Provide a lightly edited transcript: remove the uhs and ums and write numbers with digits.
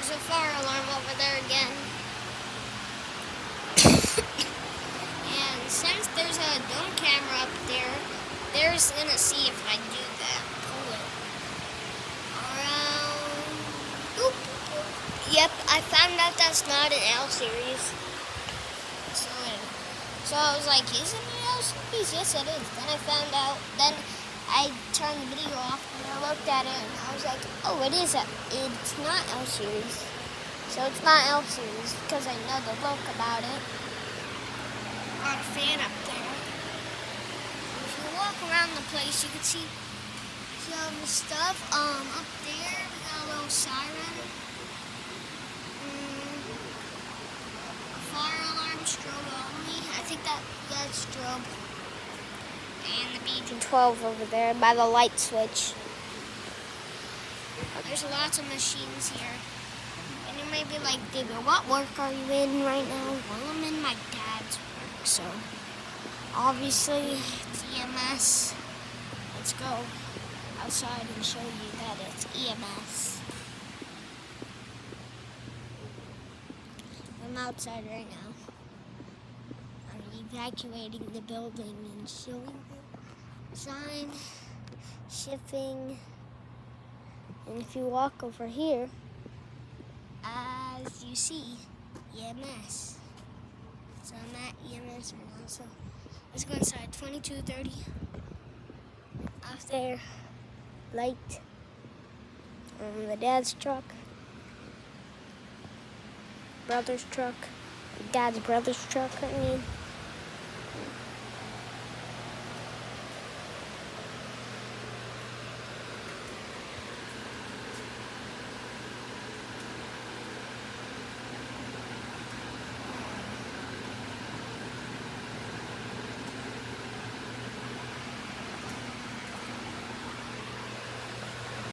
There's a fire alarm over there again. And since there's a dome camera up there, there's gonna see if I do that. Pull it around. Boop, boop, boop. Yep, I found out that's not an L series. So I was like, isn't it L series? Yes, it is. Then I found out. Then I turned the video off and I looked at it and I was like, oh, it is. It's not L series. So it's not L series because I know the look about it. Got a fan up there. If you walk around the place, you can see some stuff. Up there, we got a little siren. A fire alarm, strobe only. I think that's strobe. And the BG-12 over there by the light switch. There's lots of machines here. And you may be like, David, what work are you in right now? Well, I'm in my dad's work, so obviously it's EMS. Let's go outside and show you that it's EMS. I'm outside right now. I'm evacuating the building and showing you sign, shipping. And if you walk over here, as you see, EMS. So I'm at EMS right now. So let's go inside. 2230. Out there, light. The dad's truck. Brother's truck. Dad's brother's truck, I mean.